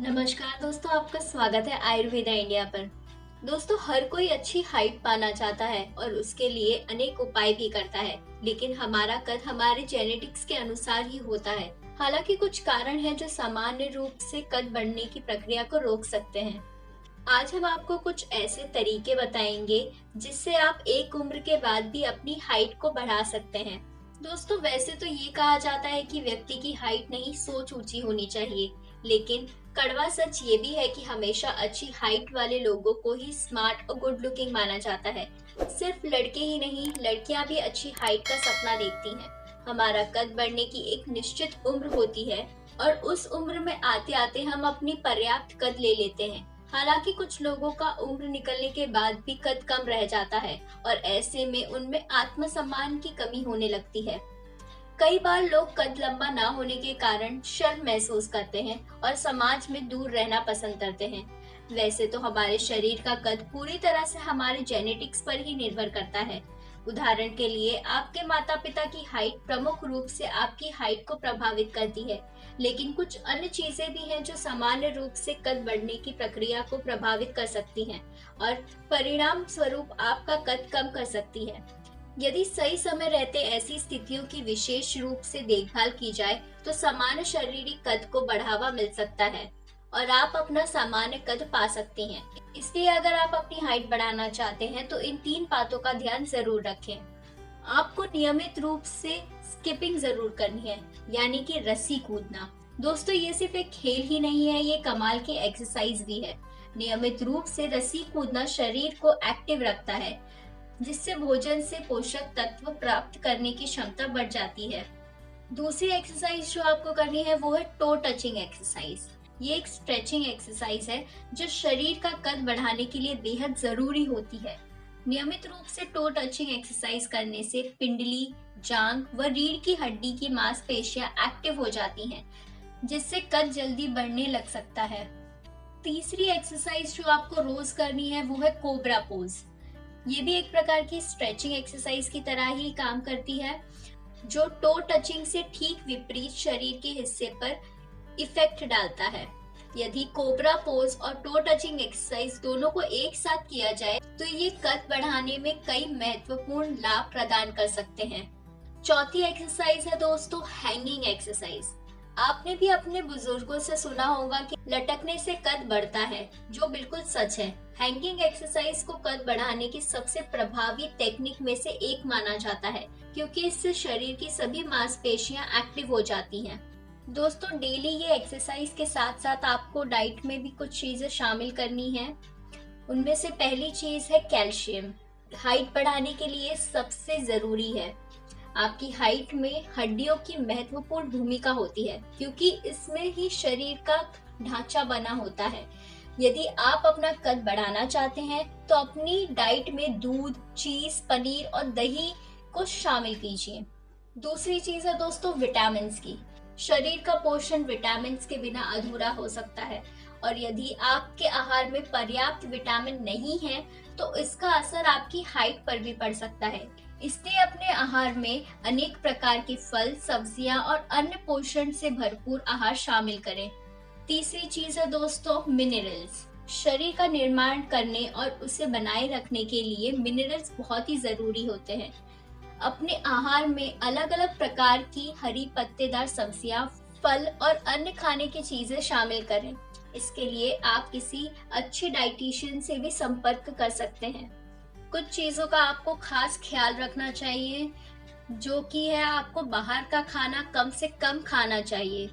नमस्कार दोस्तों, आपका स्वागत है आयुर्वेदा इंडिया पर। दोस्तों, हर कोई अच्छी हाइट पाना चाहता है और उसके लिए अनेक उपाय भी करता है, लेकिन हमारा कद हमारे जेनेटिक्स के अनुसार ही होता है। हालांकि कुछ कारण हैं जो सामान्य रूप से कद बढ़ने की प्रक्रिया को रोक सकते हैं। आज हम आपको कुछ ऐसे तरीके बताएंगे जिससे आप एक उम्र के बाद भी अपनी हाइट को बढ़ा सकते हैं। दोस्तों, वैसे तो ये कहा जाता है कि व्यक्ति की हाइट नहीं, सोच ऊंची होनी चाहिए, लेकिन कड़वा सच ये भी है कि हमेशा अच्छी हाइट वाले लोगों को ही स्मार्ट और गुड लुकिंग माना जाता है। सिर्फ लड़के ही नहीं, लड़कियां भी अच्छी हाइट का सपना देखती हैं। हमारा कद बढ़ने की एक निश्चित उम्र होती है और उस उम्र में आते आते हम अपनी पर्याप्त कद ले लेते हैं। हालांकि कुछ लोगों का उम्र निकलने के बाद भी कद कम रह जाता है और ऐसे में उनमें आत्मसम्मान की कमी होने लगती है। कई बार लोग कद लंबा ना होने के कारण शर्म महसूस करते हैं और समाज में दूर रहना पसंद करते हैं। वैसे तो हमारे शरीर का कद पूरी तरह से हमारे जेनेटिक्स पर ही निर्भर करता है। उदाहरण के लिए, आपके माता पिता की हाइट प्रमुख रूप से आपकी हाइट को प्रभावित करती है, लेकिन कुछ अन्य चीजें भी हैं जो सामान्य रूप से कद बढ़ने की प्रक्रिया को प्रभावित कर सकती हैं और परिणाम स्वरूप आपका कद कम कर सकती है। यदि सही समय रहते ऐसी स्थितियों की विशेष रूप से देखभाल की जाए तो सामान्य शारीरिक कद को बढ़ावा मिल सकता है और आप अपना सामान्य कद पा सकती हैं। इसलिए अगर आप अपनी हाइट बढ़ाना चाहते हैं तो इन 3 बातों का ध्यान जरूर रखें। आपको नियमित रूप से स्किपिंग जरूर करनी है, यानी कि रस्सी कूदना। दोस्तों, ये सिर्फ एक खेल ही नहीं है, ये कमाल की एक्सरसाइज भी है। नियमित रूप से रस्सी कूदना शरीर को एक्टिव रखता है, जिससे भोजन से पोषक तत्व प्राप्त करने की क्षमता बढ़ जाती है। दूसरी एक्सरसाइज जो आपको करनी है वो है टो टचिंग एक्सरसाइज। ये एक स्ट्रेचिंग एक्सरसाइज है जो शरीर का कद बढ़ाने के लिए बेहद जरूरी होती है। नियमित रूप से टो टचिंग एक्सरसाइज करने से पिंडली, जांघ व रीढ़ की हड्डी की मांसपेशियां एक्टिव हो जाती हैं, जिससे कद जल्दी बढ़ने लग सकता है। तीसरी एक्सरसाइज जो आपको रोज करनी है वो है कोबरा पोज। ये भी एक प्रकार की स्ट्रेचिंग एक्सरसाइज की तरह ही काम करती है, जो टो टचिंग से ठीक विपरीत शरीर के हिस्से पर इफेक्ट डालता है। यदि कोबरा पोज और टो टचिंग एक्सरसाइज दोनों को एक साथ किया जाए तो ये कद बढ़ाने में कई महत्वपूर्ण लाभ प्रदान कर सकते हैं। चौथी एक्सरसाइज है दोस्तों हैंगिंग एक्सरसाइज। आपने भी अपने बुजुर्गों से सुना होगा कि लटकने से कद बढ़ता है, जो बिल्कुल सच है। हैंगिंग एक्सरसाइज को कद बढ़ाने की सबसे प्रभावी टेक्निक में से एक माना जाता है, क्योंकि इससे शरीर की सभी मांसपेशियां एक्टिव हो जाती हैं। दोस्तों, डेली ये एक्सरसाइज के साथ साथ आपको डाइट में भी कुछ चीजें शामिल करनी है। उनमें से पहली चीज है कैल्शियम। हाइट बढ़ाने के लिए सबसे जरूरी है। आपकी हाइट में हड्डियों की महत्वपूर्ण भूमिका होती है, क्योंकि इसमें ही शरीर का ढांचा बना होता है। यदि आप अपना कद बढ़ाना चाहते हैं तो अपनी डाइट में दूध, चीज, पनीर और दही को शामिल कीजिए। दूसरी चीज है दोस्तों विटामिन की। शरीर का पोषण विटामिन के बिना अधूरा हो सकता है और यदि आपके आहार में पर्याप्त विटामिन नहीं है तो इसका असर आपकी हाइट पर भी पड़ सकता है। इसलिए अपने आहार में अनेक प्रकार के फल, सब्जियां और अन्य पोषण से भरपूर आहार शामिल करें। तीसरी चीज है दोस्तों मिनरल्स। शरीर का निर्माण करने और उसे बनाए रखने के लिए मिनरल्स बहुत ही जरूरी होते हैं। अपने आहार में अलग अलग प्रकार की हरी पत्तेदार सब्जियां, फल और अन्य खाने की चीजें शामिल करें। इसके लिए आप किसी अच्छे डाइटिशियन से भी संपर्क कर सकते हैं। कुछ चीजों का आपको खास ख्याल रखना चाहिए, जो कि है आपको बाहर का खाना कम से कम खाना चाहिए।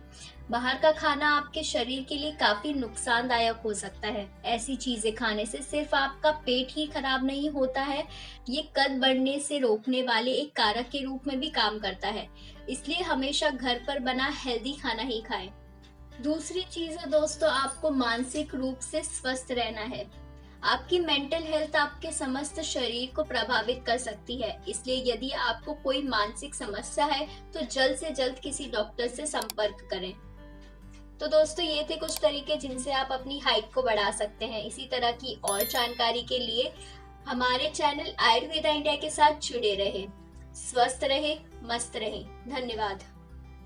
बाहर का खाना आपके शरीर के लिए काफी नुकसानदायक हो सकता है। ऐसी चीजें खाने से सिर्फ आपका पेट ही खराब नहीं होता है, ये कद बढ़ने से रोकने वाले एक कारक के रूप में भी काम करता है। इसलिए हमेशा घर पर बना हेल्दी खाना ही खाएं। दूसरी चीज है दोस्तों, आपको मानसिक रूप से स्वस्थ रहना है। आपकी मेंटल हेल्थ आपके समस्त शरीर को प्रभावित कर सकती है। इसलिए यदि आपको कोई मानसिक समस्या है तो जल्द से जल्द किसी डॉक्टर से संपर्क करें। तो दोस्तों, ये थे कुछ तरीके जिनसे आप अपनी हाइट को बढ़ा सकते हैं। इसी तरह की और जानकारी के लिए हमारे चैनल आयुर्वेदा इंडिया के साथ जुड़े रहें। स्वस्थ रहे, मस्त रहे। धन्यवाद।